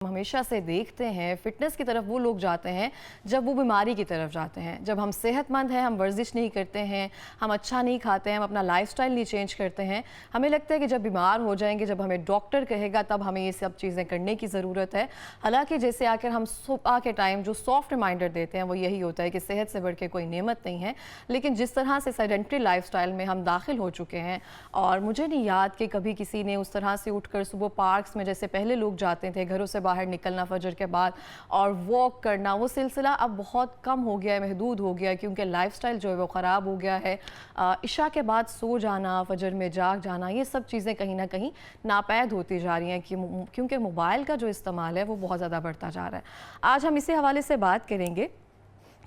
हम हमेशा से देखते हैं फिटनेस की तरफ वो लोग जाते हैं जब वो बीमारी की तरफ जाते हैं। जब हम सेहतमंद हैं, हम वर्जिश नहीं करते हैं, हम अच्छा नहीं खाते हैं, हम अपना लाइफस्टाइल नहीं चेंज करते हैं, हमें लगता है कि जब बीमार हो जाएंगे, जब हमें डॉक्टर कहेगा तब हमें ये सब चीज़ें करने की ज़रूरत है। हालांकि जैसे आकर हम सुबह के टाइम जो सॉफ्ट रिमाइंडर देते हैं वो यही होता है कि सेहत से बढ़ के कोई नेमत नहीं है। लेकिन जिस तरह से सेडेंटरी लाइफस्टाइल में हम दाखिल हो चुके हैं, और मुझे नहीं याद कि कभी किसी ने उस तरह से उठकर सुबह पार्क्स में जैसे पहले लोग जाते थे, घरों से बाहर निकलना फजर के बाद और वॉक करना, वो सिलसिला अब बहुत कम हो गया है, महदूद हो गया है, क्योंकि लाइफस्टाइल जो है वो ख़राब हो गया है। इशा के बाद सो जाना, फजर में जाग जाना, ये सब चीज़ें कहीं ना कहीं नापैद होती जा रही हैं क्योंकि मोबाइल का जो इस्तेमाल है वो बहुत ज़्यादा बढ़ता जा रहा है। आज हम इसी हवाले से बात करेंगे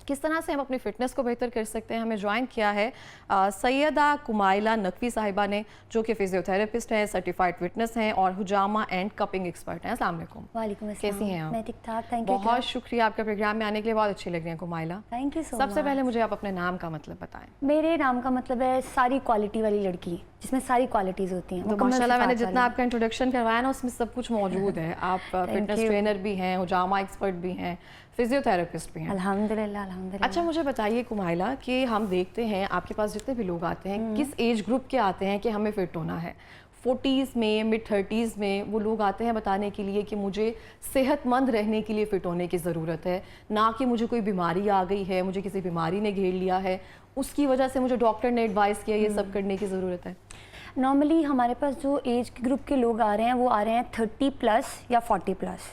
किस तरह से हम अपनी फ़िटनेस को बेहतर कर सकते हैं। हमें ज्वाइन किया है सैयदा कुमाइला नकवी साहिबा ने, जो कि फिजियोथेरेपिस्ट हैं, सर्टिफाइड फिटनेस हैं और हुजामा एंड कपिंग एक्सपर्ट हैं। अस्सलाम वालेकुम। वालेकुम अस्सलाम। कैसी हैं आप? मैं ठीक ठाक, थैंक यू। बहुत शुक्रिया आपके प्रोग्राम में आने के लिए, बहुत अच्छी लग रही हैं कुमाइला। Thank you so much. सबसे पहले मुझे आप अपने नाम का मतलब बताएं। मेरे नाम का मतलब है सारी क्वालिटी वाली लड़की, जिसमें सारी क्वालिटीज़ होती हैं। तो माशाल्लाह मैंने जितना आपका इंट्रोडक्शन करवाया ना उसमें सब कुछ मौजूद है। आप फिटनेस ट्रेनर भी हैं, हुजामा एक्सपर्ट भी हैं, फिजियोथेरेपिस्ट भी हैं। अल्हम्दुलिल्लाह अल्हम्दुलिल्लाह। अच्छा, मुझे बताइए कुमाइला कि हम देखते हैं आपके पास जितने भी लोग आते हैं, किस एज ग्रुप के आते हैं कि हमें फ़िट होना है? 40s में, मिड 30s में वो लोग आते हैं बताने के लिए कि मुझे सेहतमंद रहने के लिए फ़िट होने की ज़रूरत है, ना कि मुझे कोई बीमारी आ गई है, मुझे किसी बीमारी ने घेर लिया है, उसकी वजह से मुझे डॉक्टर ने एडवाइस किया ये सब करने की ज़रूरत है। नॉर्मली हमारे पास जो एज ग्रुप के लोग आ रहे हैं वो आ रहे हैं 30+ या 40+।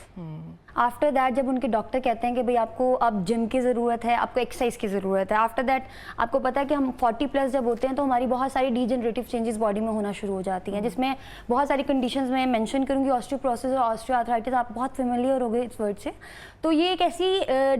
आफ्टर दैट जब उनके डॉक्टर कहते हैं कि भाई आपको अब जिम की ज़रूरत है, आपको एक्सरसाइज की ज़रूरत है, आफ्टर दैट आपको पता है कि हम 40+ जब होते हैं तो हमारी बहुत सारी डीजनरेटिव चेंजेस बॉडी में होना शुरू हो जाती हैं, जिसमें बहुत सारी कंडीशंस में मेंशन करूँगी। ऑस्टियोपोरोसिस और ऑस्टियोआर्थराइटिस, आप बहुत फेमिलियर हो गए इस वर्ड से। तो ये एक ऐसी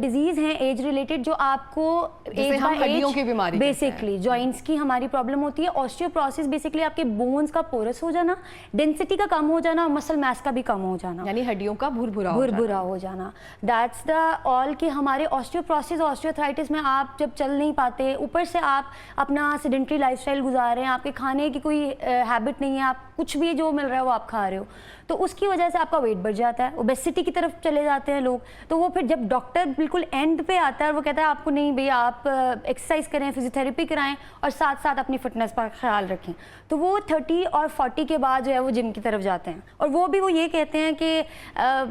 डिजीज़ है एज रिलेटेड जो आपको हड्डियों की बीमारी, बेसिकली जॉइंट्स की हमारी प्रॉब्लम होती है। ऑस्टियोपोरोसिस बेसिकली आपके बोन्स का पोरस हो जाना, डेंसिटी का कम हो जाना, मसल मास का भी कम हो जाना, यानी हड्डियों का भुरभुरा हो जाना। दैट्स द ऑल कि हमारे ऑस्टियोपोरोसिस ऑस्टियोआर्थराइटिस में आप जब चल नहीं पाते, ऊपर से आप अपना सेडेंटरी लाइफस्टाइल गुजार रहे हैं, आपके खाने की कोई हैबिट नहीं है, आप कुछ भी जो मिल रहा है वो आप खा रहे हो, तो उसकी वजह से आपका वेट बढ़ जाता है, ओबेसिटी की तरफ चले जाते हैं लोग। तो वो फिर जब डॉक्टर बिल्कुल एंड पे आता है और वो कहता है आपको नहीं भैया आप एक्सरसाइज करें, फिजियोथेरेपी कराएं और साथ साथ अपनी फिटनेस पर ख्याल रखें, तो वो 30 और 40 के बाद जो है वो जिम की तरफ जाते हैं। और वो ये कहते हैं कि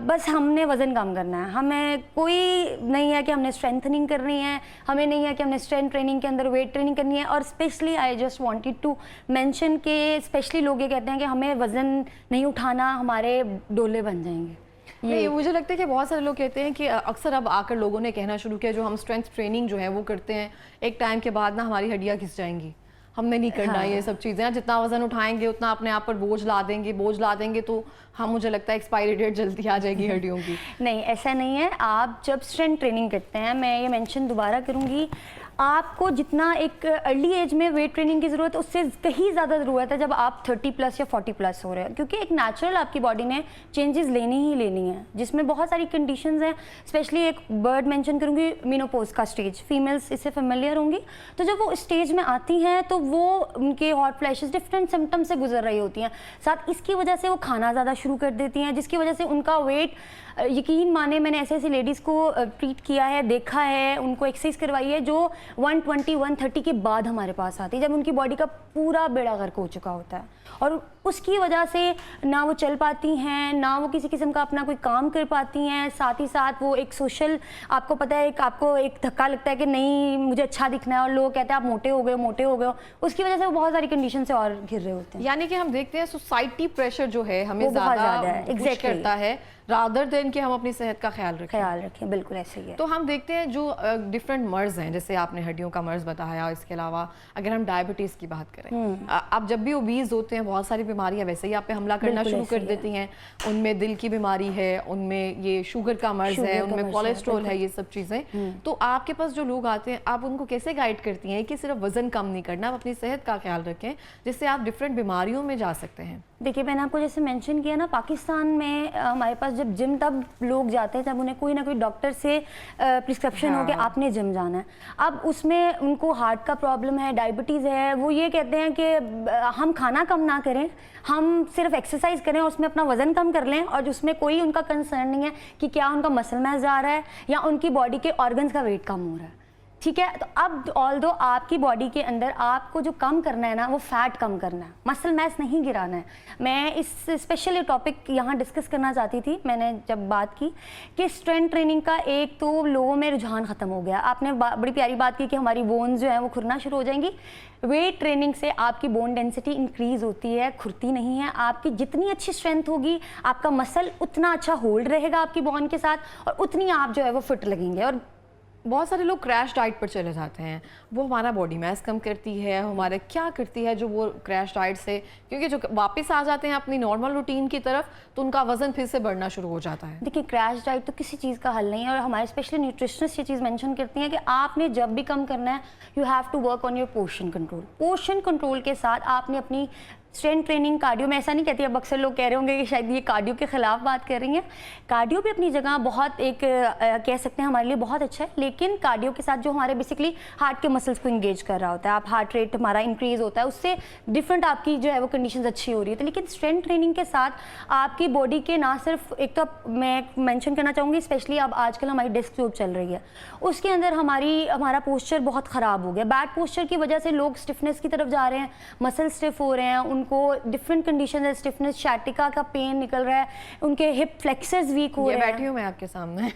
बस हमने वज़न कम करना है, हमें कोई नहीं है कि हमने स्ट्रेंथनिंग करनी है, हमें नहीं है कि हमने स्ट्रेंथ ट्रेनिंग के अंदर वेट ट्रेनिंग करनी है। और specially I just wanted to mention के स्पेशली लोग ये कहते हैं कि हमें वज़न नहीं उठाना, हमारे डोले बन जाएंगे। नहीं, मुझे लगता है कि बहुत सारे लोग कहते हैं कि अक्सर अब आकर लोगों ने कहना शुरू किया जो हम स्ट्रेंथ ट्रेनिंग जो है वो करते हैं, एक टाइम के बाद ना हमारी हड्डियाँ घिस जाएंगी, हमने नहीं करना। हाँ। ये सब चीज़ें जितना वजन उठाएंगे उतना अपने आप पर बोझ ला देंगे तो हम, मुझे लगता है एक्सपायरी डेट जल्दी आ जाएगी हड्डियों की। नहीं, ऐसा नहीं है। आप जब स्ट्रेंथ ट्रेनिंग करते हैं, मैं ये मेंशन दोबारा करूँगी, आपको जितना एक अर्ली एज में वेट ट्रेनिंग की ज़रूरत है उससे कहीं ज़्यादा ज़रूरत है जब आप 30+ या 40+ हो रहे हैं, क्योंकि एक नेचुरल आपकी बॉडी ने चेंजेस लेनी ही लेनी है, जिसमें बहुत सारी कंडीशंस हैं। स्पेशली एक वर्ड मेंशन करूँगी, मेनोपॉज का स्टेज, फीमेल्स इससे फेमिलियर होंगी। तो जब वो स्टेज में आती हैं तो वो उनके हॉट फ्लैशेस डिफरेंट सिम्टम्स से गुजर रही होती हैं, साथ इसकी वजह से वो खाना ज़्यादा शुरू कर देती हैं, जिसकी वजह से उनका वेट, यकीन माने मैंने ऐसी लेडीज़ को ट्रीट किया है, देखा है, उनको एक्सरसाइज करवाई है जो 120 130 के बाद हमारे पास आती है, जब उनकी बॉडी का पूरा बेड़ा गर्क हो चुका होता है, और उसकी वजह से ना वो चल पाती हैं, ना वो किसी किस्म का अपना कोई काम कर पाती हैं। साथ ही साथ वो एक सोशल, आपको पता है, आपको एक धक्का लगता है कि नहीं मुझे अच्छा दिखना है, और लोग कहते हैं आप मोटे हो गए, उसकी वजह से वो बहुत सारी कंडीशन से और घिर रहे होते हैं। यानी कि हम देखते हैं सोसाइटी प्रेशर जो है हमें ज़्यादा करता है रादर देन कि हम अपनी सेहत का ख्याल रखें। बिल्कुल ऐसे ही है। तो हम देखते हैं जो डिफरेंट मर्ज हैं, जैसे आपने हड्डियों का मर्ज बताया, इसके अलावा अगर हम डायबिटीज़ की बात करें, आप जब भी ओबीज होते हैं बहुत सारी बीमारियां वैसे ही आप पे हमला करना शुरू कर देती हैं। उनमें दिल की बीमारी है, उनमें ये शुगर का मर्ज है, उनमें कोलेस्ट्रॉल है, ये सब चीज़ें। तो आपके पास जो लोग आते हैं, आप उनको कैसे गाइड करती हैं कि सिर्फ वजन कम नहीं करना, आप अपनी सेहत का ख्याल रखें जिससे आप डिफरेंट बीमारियों में जा सकते हैं? देखिए मैंने आपको जैसे मेंशन किया ना, पाकिस्तान में हमारे पास जब जिम तब लोग जाते हैं जब उन्हें कोई ना कोई डॉक्टर से प्रिस्क्रिप्शन हो कि आपने जिम जाना है। अब उसमें उनको हार्ट का प्रॉब्लम है, डायबिटीज़ है, वो ये कहते हैं कि हम खाना कम ना करें, हम सिर्फ एक्सरसाइज करें और उसमें अपना वजन कम कर लें, और उसमें कोई उनका कंसर्न नहीं है कि क्या उनका मसल मैस जा रहा है या उनकी बॉडी के ऑर्गन्स का वेट कम हो रहा है। ठीक है, तो अब ऑल्दो आपकी बॉडी के अंदर आपको जो कम करना है ना, वो फैट कम करना है, मसल मैस नहीं गिराना है। मैं इस स्पेशल टॉपिक यहाँ डिस्कस करना चाहती थी, मैंने जब बात की कि स्ट्रेंथ ट्रेनिंग का एक तो लोगों में रुझान ख़त्म हो गया। आपने बड़ी प्यारी बात की कि हमारी बोन्स जो है वो खुरना शुरू हो जाएंगी। वेट ट्रेनिंग से आपकी बोन डेंसिटी इंक्रीज़ होती है, खुरती नहीं है। आपकी जितनी अच्छी स्ट्रेंथ होगी, आपका मसल उतना अच्छा होल्ड रहेगा आपकी बोन के साथ, और उतनी आप जो है वो फिट लगेंगे। और बहुत सारे लोग क्रैश डाइट पर चले जाते हैं, वो हमारा बॉडी मास कम करती है, हमारे क्या करती है जो वो क्रैश डाइट से, क्योंकि जो वापस आ जाते हैं अपनी नॉर्मल रूटीन की तरफ तो उनका वजन फिर से बढ़ना शुरू हो जाता है। देखिए क्रैश डाइट तो किसी चीज़ का हल नहीं है, और हमारे स्पेशली न्यूट्रिशनिस्ट ये चीज़ मेंशन करती हैं कि आपने जब भी कम करना है, you have to work on your portion control. Portion control के साथ आपने अपनी स्ट्रेंथ ट्रेनिंग, कार्डियो, मैं ऐसा नहीं कहती, अब अक्सर लोग कह रहे होंगे कि शायद ये कार्डियो के खिलाफ बात कर रही हैं। कार्डियो भी अपनी जगह बहुत एक कह सकते हैं हमारे लिए बहुत अच्छा है, लेकिन कार्डियो के साथ जो हमारे बेसिकली हार्ट के मसल्स को इंगेज कर रहा होता है, आप हार्ट रेट हमारा इंक्रीज होता है, उससे डिफरेंट आपकी जो है वो कंडीशंस अच्छी हो रही है। तो लेकिन स्ट्रेंथ ट्रेनिंग के साथ आपकी बॉडी के ना सिर्फ एक तो मैं मेंशन करना चाहूँगी, स्पेशली अब आजकल हमारी डेस्क जॉब चल रही है, उसके अंदर हमारा पोस्चर बहुत ख़राब हो गया। बैड पोस्चर की वजह से लोग स्टिफनेस की तरफ जा रहे हैं, मसल स्टिफ हो रहे हैं, उनको डिफरेंट कंडीशन है, स्टिफनेस, शैटिका का पेन निकल रहा है, उनके हिप फ्लेक्सर्स वीक हो रहे हैं। बैठी हूँ मैं आपके सामने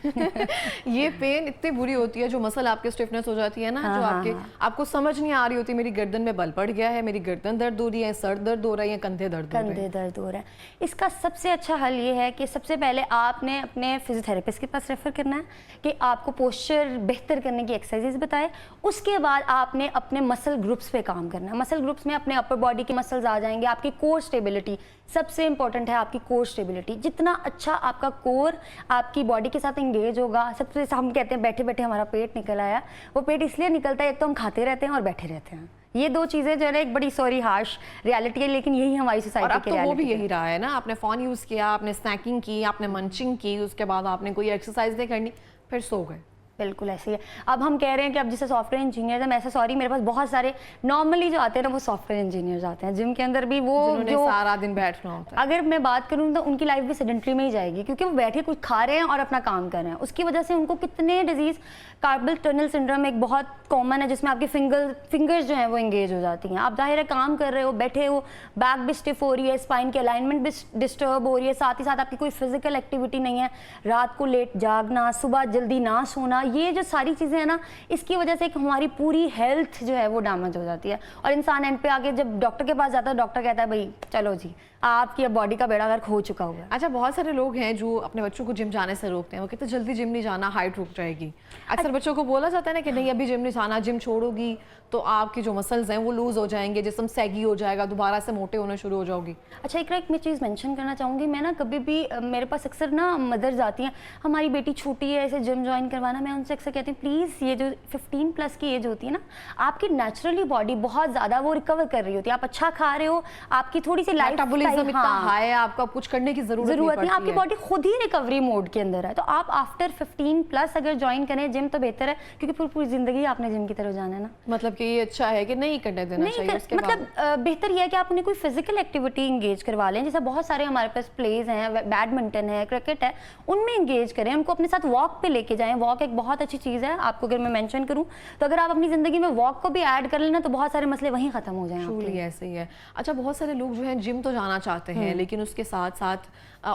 ये पेन इतनी बुरी होती है, जो मसल आपके स्टिफनेस हो जाती है ना, जो आपको समझ नहीं आ रही होती, मेरी गर्दन में बल पड़ गया है, मेरी गर्दन दर्द हो रही है, सर दर्द हो रहा है या कंधे दर्द हो रहा है। इसका सबसे अच्छा हल ये है कि सबसे पहले आपने अपने फिजियोथेरेपिस्ट के पास रेफर करना है कि आपको पोस्चर बेहतर करने की एक्सरसाइजेज बताए। उसके बाद आपने अपने मसल ग्रुप्स पे काम करना है। मसल ग्रुप्स में अपने अपर बॉडी के मसल्स आ जाएंगे, आपकी कोर स्टेबिलिटी सबसे इंपॉर्टेंट है। आपकी कोर स्टेबिलिटी, जितना अच्छा आपका कोर आपकी बॉडी के साथ इंगेज होगा, सबसे हम कहते हैं बैठे बैठे हमारा पेट निकल आया, वो पेट इसलिए निकलता है, एक तो हम खाते रहते हैं और बैठे रहते हैं। ये दो चीज़ें जो है एक बड़ी हार्श रियलिटी है, लेकिन यही हमारी सोसाइटी की रियलिटी है। वो भी यही रहा है ना, आपने फ़ोन यूज़ किया, आपने स्नैकिंग की, आपने मंचिंग की, उसके बाद आपने कोई एक्सरसाइज नहीं करनी, फिर सो गए। बिल्कुल ऐसे ही है। अब हम कह रहे हैं कि अब जैसे सॉफ्टवेयर इंजीनियर है, मैं ऐसा सॉरी मेरे पास बहुत सारे नॉर्मली जो आते हैं ना वो सॉफ्टवेयर इंजीनियर्स आते हैं जिम के अंदर भी, वो जो सारा दिन बैठना होता है। अगर मैं बात करूँ तो उनकी लाइफ भी सेडेंटरी में ही जाएगी, क्योंकि वो बैठे कुछ खा रहे हैं और अपना काम कर रहे हैं। उसकी वजह से उनको कितने डिजीज़, कार्पल टनल सिंड्रोम एक बहुत कॉमन है, जिसमें आपकी फिंगर्स जो हैं वो इंगेज हो जाती हैं। आप जाहिर है काम कर रहे हो, बैठे हो, बैक भी स्टिफ हो रही है, स्पाइन की अलाइनमेंट भी डिस्टर्ब हो रही है, साथ ही साथ आपकी कोई फिजिकल एक्टिविटी नहीं है, रात को लेट जागना, सुबह जल्दी ना सोना, ये जो सारी चीज़ें हैं ना, इसकी वजह से हमारी पूरी हेल्थ जो है वो डैमेज हो जाती है। और इंसान एंड पे आके जब डॉक्टर के पास जाता है, डॉक्टर कहता है भाई चलो जी आपकी अब बॉडी का बेड़ा गर्क हो चुका होगा। अच्छा, बहुत सारे लोग हैं जो अपने बच्चों को जिम जाने से रोकते हैं, वो कहते हैं जल्दी जिम नहीं जाना, हाइट रुक जाएगी। अक्सर बच्चों को बोला जाता है ना कि नहीं अभी जिम नहीं जाना, जिम छोड़ोगी तो आपकी जो मसल्स हैं वो लूज हो जाएंगे, जिस्म सैगी हो जाएगा, दोबारा से मोटे होने शुरू हो जाओगी। अच्छा, एक मैं चीज़ मेंशन करना चाहूँगी, मैं ना कभी भी मेरे पास अक्सर ना मदर्स आती हैं, हमारी बेटी छोटी है, ऐसे जिम ज्वाइन करवाना, मैं उनसे अक्सर कहती हूँ प्लीज़ ये जो 15+ की एज होती है ना, आपकी नेचुरली बॉडी बहुत ज़्यादा वो रिकवर कर रही होती है, आप अच्छा खा रहे हो, आपकी थोड़ी सी लाइफ इतना हाई है, आपका कुछ करने की जरूरत नहीं, आपकी बॉडी खुद ही रिकवरी मोड के अंदर है। तो आप आफ्टर 15+ अगर ज्वाइन करें जिम तो बेहतर है, क्योंकि पूरी जिंदगी आपने जिम की तरफ जाना है ना। मतलब कि ये अच्छा है कि नहीं करने देना चाहिए उसके मतलब बेहतर यह है कि आप उन्हें कोई फिजिकल एक्टिविटी इंगेज करवा लें, जैसे बहुत सारे हमारे पास प्लेज हैं, बैडमिंटन है, क्रिकेट है, उनमें इंगेज करें, उनको अपने साथ वॉक पे लेके जाएं। वॉक एक बहुत अच्छी चीज़ है, आपको अगर मैं मेंशन करूं तो अगर आप अपनी ज़िंदगी में वॉक को भी ऐड कर लेना तो बहुत सारे मसले वहीं ख़त्म हो जाएंगे। ट्रूली ऐसे ही है। अच्छा, बहुत सारे लोग जो है जिम तो जाना चाहते हैं, लेकिन उसके साथ साथ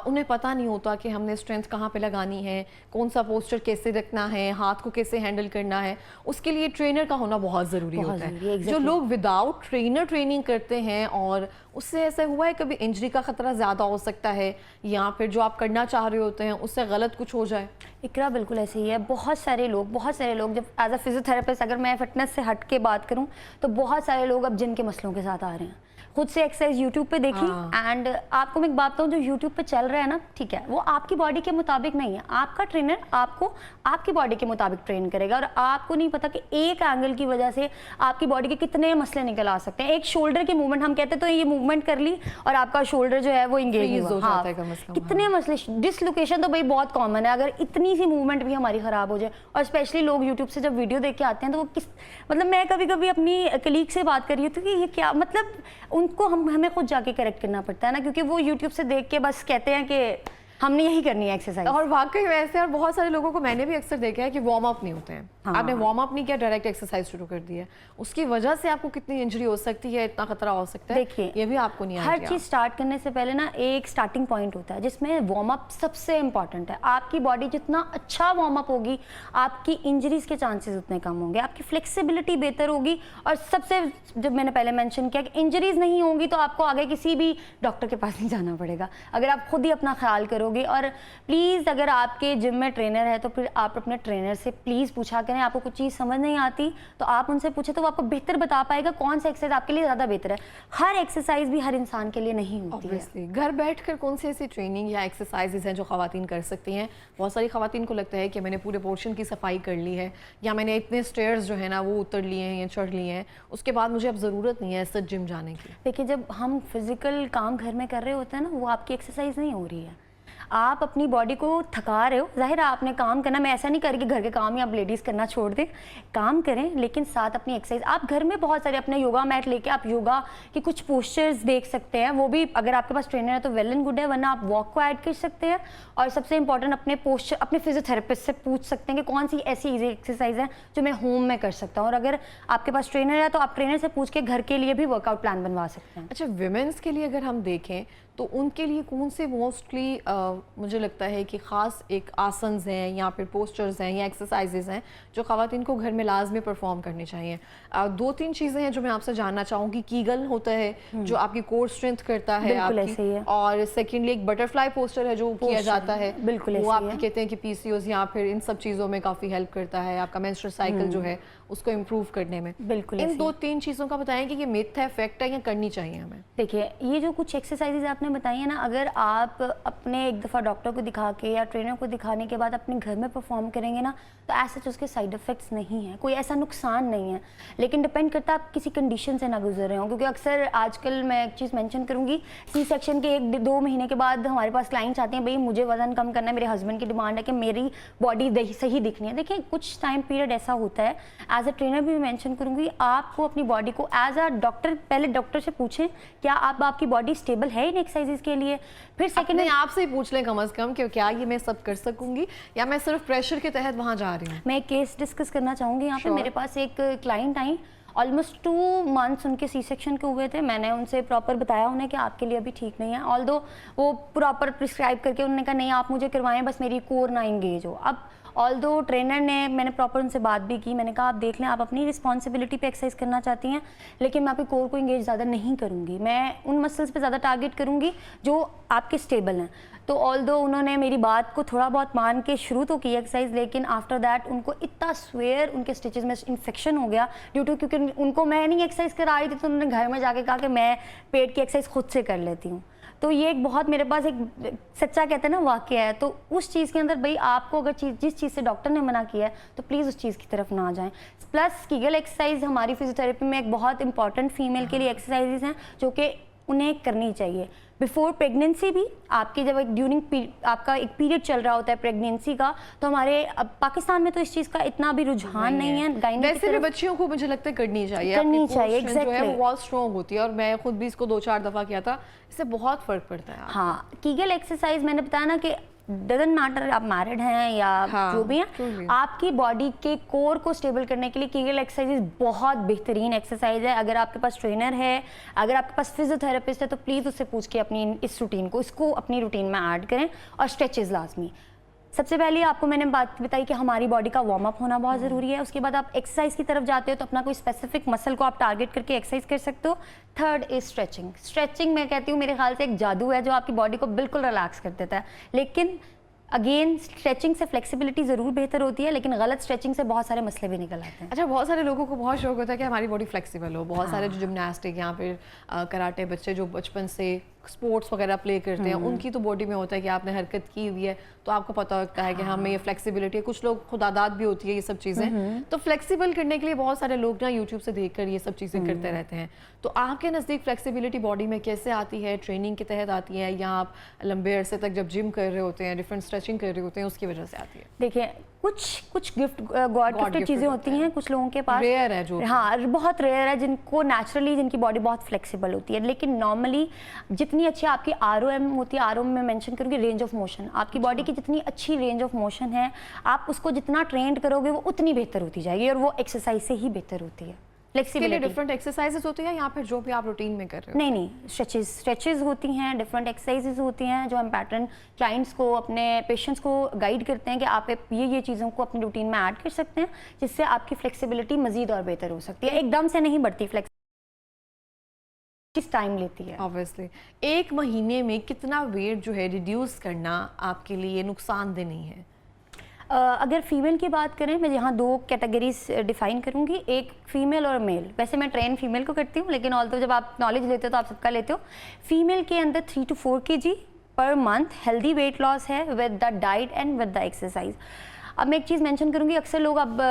उन्हें पता नहीं होता कि हमने स्ट्रेंथ कहाँ पे लगानी है, कौन सा पोस्चर कैसे रखना है, हाथ को कैसे हैंडल करना है। उसके लिए ट्रेनर का होना बहुत ज़रूरी होता है। जो लोग विदाउट ट्रेनर ट्रेनिंग करते हैं और उससे ऐसा हुआ है कभी इंजरी का खतरा ज़्यादा हो सकता है, या फिर जो आप करना चाह रहे होते हैं उससे गलत कुछ हो जाए। इकरा बिल्कुल ऐसे ही है। बहुत सारे लोग जब एज अ फिजियोथेरेपिस्ट, अगर मैं फिटनेस से हट के बात करूं तो बहुत सारे लोग अब जिम के मसलों के साथ आ रहे हैं। खुद से एक्सरसाइज यूट्यूब पे देखी एंड आपको मैं एक बात बताऊँ, जो यूट्यूब पे चल रहा है ना, ठीक है, वो आपकी बॉडी के मुताबिक नहीं है। आपका ट्रेनर आपको आपकी बॉडी के मुताबिक ट्रेन करेगा और आपको नहीं पता कि एक एंगल की वजह से आपकी बॉडी के कितने मसले निकल आ सकते हैं। एक शोल्डर की मूवमेंट हम कहते हैं, तो ये मूवमेंट कर ली और आपका शोल्डर जो है वो इंगेज हो जाता है कम से कम। कितने मसले, डिसलोकेशन तो भाई बहुत कॉमन है। अगर इतनी सी मूवमेंट भी हमारी खराब हो जाए, और स्पेशली लोग यूट्यूब से जब वीडियो देख के आते हैं तो वो किस, मतलब मैं कभी कभी अपनी कलीग से बात कर रही हूँ तो कि ये क्या, मतलब उनको हमें खुद जाके करेक्ट करना पड़ता है ना, क्योंकि वो यूट्यूब से देख के बस कहते हैं कि हमने यही करनी है एक्सरसाइज। और वाकई वैसे, और बहुत सारे लोगों को मैंने भी अक्सर देखा है कि वार्म अप नहीं होते हैं। हाँ। आपने वार्म अप नहीं किया, डायरेक्ट एक्सरसाइज शुरू कर दी है, उसकी वजह से आपको कितनी इंजरी हो सकती है, इतना खतरा हो सकता है, देखिए ये भी आपको नहीं हर चीज स्टार्ट करने से पहले ना एक स्टार्टिंग पॉइंट होता है जिसमें वार्म अप सबसे इंपॉर्टेंट है। आपकी बॉडी जितना अच्छा वार्म अप होगी, आपकी इंजरीज के चांसेस उतने कम होंगे, आपकी फ्लेक्सिबिलिटी बेहतर होगी, और सबसे, जब मैंने पहले मेंशन किया कि इंजरीज नहीं होंगी तो आपको आगे किसी भी डॉक्टर के पास नहीं जाना पड़ेगा अगर आप खुद ही अपना ख्याल करोगे। और प्लीज़ अगर आपके जिम में ट्रेनर है तो फिर आप अपने ट्रेनर से प्लीज़ पूछा करें। आपको कुछ चीज़ समझ नहीं आती तो आप उनसे पूछे, तो वो आपको बेहतर बता पाएगा कौन सा एक्सरसाइज आपके लिए ज़्यादा बेहतर है। हर एक्सरसाइज भी हर इंसान के लिए नहीं होती है। घर बैठकर कौन सी ऐसी ट्रेनिंग या एक्सरसाइजेज हैं जो ख़वातीन कर सकती हैं? बहुत सारी ख़वातीन को लगता है कि मैंने पूरे पोर्शन की सफाई कर ली है, या मैंने इतने स्टेयर्स जो है ना वो उतर लिए हैं या चढ़ लिए हैं, उसके बाद मुझे अब ज़रूरत नहीं है सच जिम जाने की। देखिए, जब हम फिजिकल काम घर में कर रहे होते हैं ना, वो आपकी एक्सरसाइज नहीं हो रही है, आप अपनी बॉडी को थका रहे हो। जाहिर है आपने काम करना, मैं ऐसा नहीं कर रही कि घर के काम ही आप लेडीज़ करना छोड़ दें, काम करें लेकिन साथ अपनी एक्सरसाइज। आप घर में बहुत सारे अपने योगा मैट लेके आप योगा के कुछ पोस्चर्स देख सकते हैं, वो भी अगर आपके पास ट्रेनर है तो वेल एंड गुड है, वरना आप वॉक को ऐड कर सकते हैं। और सबसे इंपॉर्टेंट, अपने पोस्चर अपने फिजियोथेरेपिस्ट से पूछ सकते हैं कि कौन सी ऐसी ईजी एक्सरसाइज है जो मैं होम में कर सकता हूँ। और अगर आपके पास ट्रेनर है तो आप ट्रेनर से पूछ के घर के लिए भी वर्कआउट प्लान बनवा सकते हैं। अच्छा, विमेंस के लिए अगर हम देखें तो उनके लिए कौन से मोस्टली मुझे लगता है कि ख़ास एक आसन्स हैं या फिर पोस्चर्स हैं या एक्सरसाइजेज हैं जो ख़वातीन को घर में लाजमी परफॉर्म करनी चाहिए? दो तीन चीज़ें हैं जो मैं आपसे जानना चाहूँगी। कीगल होता है जो आपकी कोर स्ट्रेंथ करता है आपकी, और सेकेंडली एक बटरफ्लाई पोस्चर है जो किया जाता है, बिल्कुल वो आप कहते हैं कि पीसीओएस या फिर इन सब चीज़ों में काफ़ी हेल्प करता है, आपका मेंस्ट्रुअल साइकिल जो है उसको इम्प्रूव करने में। बिल्कुल इन दो तीन चीज़ों का बताएं कि ये मिथ है, फैक्ट है, या करनी चाहिए हमें? देखिए, ये जो कुछ एक्सरसाइजेज आपने बताई है ना, अगर आप अपने एक दफ़ा डॉक्टर को दिखा के या ट्रेनर को दिखाने के बाद अपने घर में परफॉर्म करेंगे ना, तो ऐसा उसके साइड इफ़ेक्ट्स नहीं है, कोई ऐसा नुकसान नहीं है। लेकिन डिपेंड करता है आप किसी कंडीशन से ना गुजर रहे हो, क्योंकि अक्सर आजकल मैं एक चीज़ मेंशन करूँगी, सी सेक्शन के 1-2 महीने के बाद हमारे पास क्लाइंट्स आते हैं, भाई मुझे वज़न कम करना है, मेरे हस्बैंड की डिमांड है कि मेरी बॉडी सही दिखनी है। देखिए, कुछ टाइम पीरियड ऐसा होता है, एज अ ट्रेनर भी मेंशन करूँगी, आपको अपनी बॉडी को एज अ डॉक्टर, पहले डॉक्टर से पूछें क्या आपकी बॉडी स्टेबल है इन एक्सरसाइजेज के लिए। फिर सेकंड आपसे ही पूछ लें कम से कम कि क्या ये मैं सब कर सकूंगी या मैं सिर्फ प्रेशर के तहत वहाँ जा रही हूँ। मैं एक केस डिस्कस करना चाहूँगी यहाँ पे। मेरे पास एक क्लाइंट आई, ऑलमोस्ट 2 मंथ्स उनके सी सेक्शन के हुए थे। मैंने उनसे प्रॉपर बताया उन्हें कि आपके लिए अभी ठीक नहीं है, ऑल्दो वो प्रॉपर प्रिस्क्राइब करके उन्होंने कहा नहीं आप मुझे करवाएं, बस मेरी कोर ना इंगेज हो। अब ऑल्दो ट्रेनर ने, मैंने प्रॉपर उनसे बात भी की, मैंने कहा आप देख लें, आप अपनी रिस्पॉन्सिबिलिटी पे एक्सरसाइज करना चाहती हैं, लेकिन मैं आपकी कोर को इंगेज ज़्यादा नहीं करूँगी, मैं उन मसल्स पे ज़्यादा टारगेट करूँगी जो आपके स्टेबल हैं। तो ऑल्दो उन्होंने मेरी बात को थोड़ा बहुत मान के शुरू तो की एक्सरसाइज, लेकिन आफ्टर दैट उनको इतना स्वेयर उनके स्टिचेस में इन्फेक्शन हो गया ड्यू टू, क्योंकि उनको मैं नहीं एक्सरसाइज करा रही थी, तो उन्होंने घर में जाके कहा कि मैं पेट की एक्सरसाइज खुद से कर लेती हूँ। तो ये एक बहुत, मेरे पास एक सच्चा कहते हैं ना वाकया है। तो उस चीज़ के अंदर भाई आपको अगर जिस चीज़ से डॉक्टर ने मना किया है तो प्लीज़ उस चीज़ की तरफ ना जाएं। प्लस कीगल एक्सरसाइज हमारी फिजियोथेरेपी में एक बहुत इंपॉर्टेंट फीमेल के लिए एक्सरसाइजेज हैं जो कि उन्हें करनी चाहिए बिफोर प्रेगनेंसी भी। आपकी जब एक ड्यूरिंग आपका एक पीरियड चल रहा होता है प्रेगनेंसी का, तो हमारे पाकिस्तान में तो इस चीज़ का इतना भी रुझान नहीं है। वैसे भी बच्चियों को मुझे लगता है करनी चाहिए एग्जैक्टली, जो है वो बहुत स्ट्रॉन्ग होती है, और मैं खुद भी इसको 2-4 दफ़ा किया था, इससे बहुत फ़र्क पड़ता है। हाँ, कीगल एक्सरसाइज मैंने बताया ना कि डजंट मैटर आप मैरिड हैं या जो भी हैं, आपकी बॉडी के कोर को स्टेबल करने के लिए कीगल एक्सरसाइज बहुत बेहतरीन एक्सरसाइज है। अगर आपके पास ट्रेनर है, अगर आपके पास फिजियोथेरेपिस्ट है, तो प्लीज़ उससे पूछ के अपनी इस रूटीन को इसको अपनी रूटीन में ऐड करें। और स्ट्रेचेस लाजमी। सबसे पहले आपको मैंने बात बताई कि हमारी बॉडी का वार्म अप होना बहुत ज़रूरी है। उसके बाद आप एक्सरसाइज की तरफ जाते हो तो अपना कोई स्पेसिफिक मसल को आप टारगेट करके एक्सरसाइज कर सकते हो। Third is stretching. स्ट्रेचिंग मैं कहती हूँ मेरे ख्याल से एक जादू है जो आपकी बॉडी को बिल्कुल रिलैक्स कर देता है। लेकिन अगेन स्ट्रेचिंग से फ्लेक्सिबिलिटी ज़रूर बेहतर होती है, लेकिन गलत स्ट्रेचिंग से बहुत सारे मसले भी निकल आते हैं। अच्छा, बहुत सारे लोगों को बहुत शौक होता है कि हमारी बॉडी फ्लेक्सिबल हो। बहुत सारे जो जिम्नास्टिक या फिर कराटे बच्चे जो बचपन से स्पोर्ट्स वगैरह प्ले करते हैं, उनकी तो बॉडी में होता है कि आपने हरकत की हुई है तो आपको पता होता है कि हमें ये फ्लेक्सिबिलिटी है। कुछ लोग खुदादाद भी होती है ये सब चीज़ें। तो फ्लेक्सिबल करने के लिए बहुत सारे लोग ना यूट्यूब से देखकर ये सब चीज़ें करते रहते हैं। तो आपके नज़दीक फ्लेक्सिबिलिटी बॉडी में कैसे आती है? ट्रेनिंग के तहत आती है या आप लंबे अरसे तक जब जिम कर रहे होते हैं, डिफरेंट स्ट्रेचिंग कर रहे होते हैं, उसकी वजह से आती है? देखिए, कुछ गिफ्ट गॉड गिफ्टेड चीज़ें होती हैं कुछ लोगों के पास, रेयर है जो, हाँ बहुत रेयर है, जिनको नेचुरली जिनकी बॉडी बहुत फ्लेक्सिबल होती है। लेकिन नॉर्मली जितनी अच्छी आपकी ROM होती है, ROM में मेंशन करूँगी रेंज ऑफ मोशन, आपकी बॉडी की जितनी अच्छी रेंज ऑफ मोशन है, आप उसको जितना ट्रेंड करोगे वो उतनी बेहतर होती जाएगी, और वो एक्सरसाइज से ही बेहतर होती है। फ्लेक्सिबिलिटी डिफरेंट एक्सरसाइजेस होती है या फिर जो भी आप रूटीन में कर रहे हो? नहीं, स्ट्रेचेस होती हैं, डिफरेंट एक्सरसाइजेज होती हैं जो हम पैटर्न क्लाइंट्स को, अपने पेशेंट्स को गाइड करते हैं कि आप ये चीज़ों को अपनी रूटीन में ऐड कर सकते हैं, जिससे आपकी फ्लेक्सिबिलिटी मजीद और बेहतर हो सकती है। एकदम से नहीं बढ़ती फ्लेक्सिबिलिटी, टाइम लेती है। ऑब्वियसली। एक महीने में कितना वेट जो है रिड्यूस करना आपके लिए नुकसानदेह नहीं है? अगर फीमेल की बात करें, मैं यहाँ 2 कैटेगरीज डिफाइन करूँगी, एक फीमेल और मेल। वैसे मैं ट्रेन फीमेल को करती हूँ, लेकिन ऑल्दो जब आप नॉलेज लेते हो तो आप सबका लेते हो। फीमेल के अंदर 3 to 4 kg पर मंथ हेल्दी वेट लॉस है with the diet and with the exercise. अब मैं एक चीज़ मेंशन करूँगी, अक्सर लोग, अब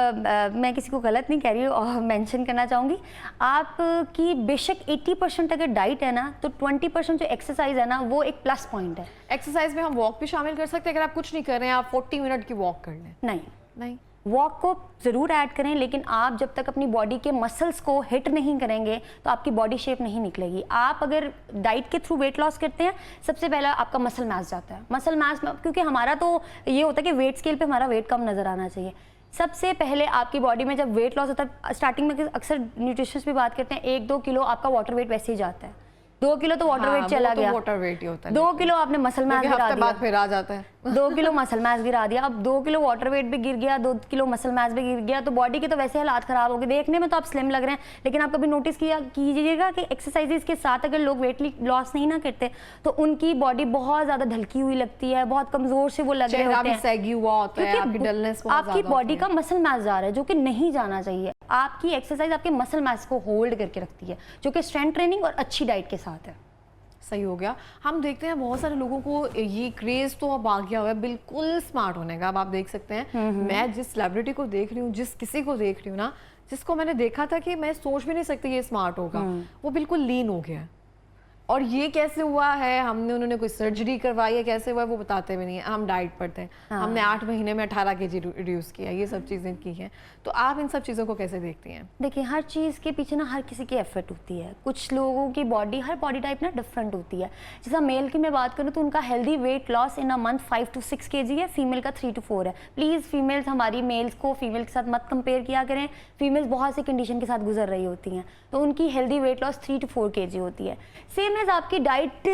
मैं किसी को गलत नहीं कह रही हूँ और मेंशन करना चाहूँगी, आपकी बेशक 80% अगर डाइट है ना, तो 20% जो एक्सरसाइज है ना, वो एक प्लस पॉइंट है। एक्सरसाइज में हम वॉक भी शामिल कर सकते हैं? अगर आप कुछ नहीं कर रहे हैं, आप 40 मिनट की वॉक कर लें? नहीं, वॉक को ज़रूर ऐड करें, लेकिन आप जब तक अपनी बॉडी के मसल्स को हिट नहीं करेंगे तो आपकी बॉडी शेप नहीं निकलेगी। आप अगर डाइट के थ्रू वेट लॉस करते हैं, सबसे पहला आपका मसल मास जाता है। मसल मास, क्योंकि हमारा तो ये होता है कि वेट स्केल पे हमारा वेट कम नज़र आना चाहिए। सबसे पहले आपकी बॉडी में जब वेट लॉस होता है, स्टार्टिंग में अक्सर न्यूट्रिशनिस्ट भी बात करते हैं, 1-2 किलो आपका वाटर वेट वैसे ही जाता है। 2 किलो तो वाटर वेट चला गया, वाटर वेट ही होता है। 2 किलो आपने मसल मास गिरा दिया, बाद फिर आ जाता है 2 किलो मसल मास गिरा दिया, अब 2 किलो वाटर वेट भी गिर गया, 2 किलो मसल मास भी गिर गया, तो बॉडी के तो वैसे हालात खराब हो गए। देखने में तो आप स्लिम लग रहे हैं, लेकिन आप कभी नोटिस कीजिएगा कि एक्सरसाइजेज के साथ अगर लोग वेट लॉस नहीं ना करते तो उनकी बॉडी बहुत ज़्यादा ढलकी हुई लगती है, बहुत कमज़ोर से वो लग रहे होते हैं, सैगी हुआ होता है, आपकी डलनेस बहुत आपकी बॉडी का मसल मास जा रहा है, जो कि नहीं जाना चाहिए। आपकी एक्सरसाइज आपके मसल मास को होल्ड करके रखती है, जो कि स्ट्रेंथ ट्रेनिंग और अच्छी डाइट के साथ है। सही हो गया। हम देखते हैं बहुत सारे लोगों को ये क्रेज तो अब आ गया हुआ है बिल्कुल स्मार्ट होने का। अब आप देख सकते हैं, मैं जिस सेलिब्रिटी को देख रही हूँ, जिस किसी को देख रही हूँ ना, जिसको मैंने देखा था कि मैं सोच भी नहीं सकती ये स्मार्ट होगा, वो बिल्कुल लीन हो गया है। और ये कैसे हुआ है, उन्होंने कोई सर्जरी करवाई है, कैसे हुआ है वो बताते भी नहीं है। हम डाइट पढ़ते हैं, हमने 8 महीने में 18 kg रिड्यूस किया, ये सब चीज़ें की हैं। तो आप इन सब चीज़ों को कैसे देखती हैं? देखिए, हर चीज़ के पीछे ना हर किसी की एफर्ट होती है। कुछ लोगों की बॉडी, हर बॉडी टाइप ना डिफरेंट होती है। जैसा मेल की मैं बात करूँ तो उनका healthy weight loss in a month 5 to 6 kg है, फीमेल का 3 to 4 है। प्लीज़ फीमेल्स हमारी मेल्स को फीमेल के साथ मत कंपेयर किया करें। फीमेल्स बहुत सी कंडीशन के साथ गुजर रही होती हैं, तो उनकी healthy weight loss 3 to 4 kg होती है। सेम एज आपकी डाइट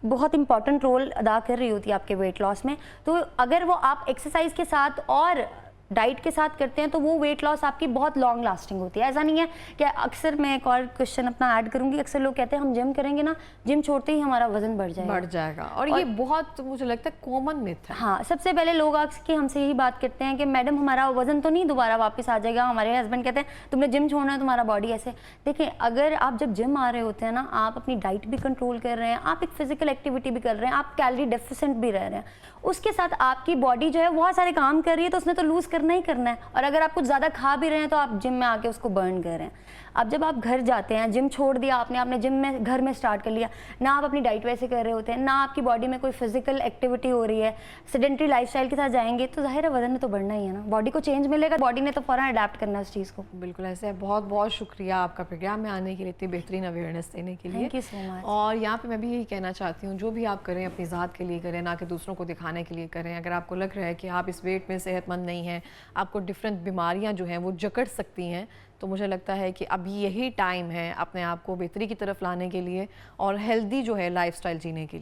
बहुत इंपॉर्टेंट रोल अदा कर रही होती है आपके वेट लॉस में। तो अगर वो आप एक्सरसाइज के साथ और डाइट के साथ करते हैं तो वो वेट लॉस आपकी बहुत लॉन्ग लास्टिंग होती है। ऐसा नहीं है कि अक्सर, मैं एक और क्वेश्चन अपना ऐड करूंगी, अक्सर लोग कहते हैं हम जिम करेंगे ना, जिम छोड़ते ही हमारा वजन बढ़ जाएगा। और ये बहुत, मुझे लगता है, कॉमन मिथ है। हाँ, सबसे पहले लोग आके हमसे यही बात करते हैं कि मैडम हमारा वजन तो नहीं दोबारा वापस आ जाएगा। हमारे हस्बैंड कहते हैं तुमने जिम छोड़ना है, तुम्हारा बॉडी ऐसे। देखिए, अगर आप जब जिम आ रहे होते हैं ना, आप अपनी डाइट भी कंट्रोल कर रहे हैं, आप एक फिजिकल एक्टिविटी भी कर रहे हैं, आप कैलोरी डेफिशिएंट भी रह रहे हैं, उसके साथ आपकी बॉडी जो है बहुत सारे काम कर रही है, तो उसने तो लूज करना ही करना है। और अगर आप कुछ ज़्यादा खा भी रहे हैं तो आप जिम में आके उसको बर्न कर रहे हैं। अब जब आप घर जाते हैं, जिम छोड़ दिया आपने जिम में घर में स्टार्ट कर लिया ना, आप अपनी डाइट वैसे कर रहे होते हैं ना, आपकी बॉडी में कोई फिजिकल एक्टिविटी हो रही है, सेडेंटरी लाइफस्टाइल के साथ जाएंगे तो जाहिर है वजन में तो बढ़ना ही है ना। बॉडी को चेंज मिलेगा, बॉडी ने तो फौरन अडेप्ट करना है उस चीज़ को। बिल्कुल ऐसे है। बहुत बहुत शुक्रिया आपका प्रोग्राम में आने के लिए, इतनी बेहतरीन अवेयरनेस देने के लिए। Thank you so much. और यहाँ पे मैं भी यही कहना चाहती हूँ, जो भी आप करें अपनी ज़ात के लिए करें, ना कि दूसरों को दिखाने के लिए करें। अगर आपको लग रहा है कि आप इस वेट में सेहतमंद नहीं हैं, आपको डिफरेंट बीमारियाँ जो हैं वो जकड़ सकती हैं, तो मुझे लगता है कि अभी यही टाइम है अपने आप को बेहतरी की तरफ लाने के लिए और हेल्दी जो है लाइफस्टाइल जीने के लिए।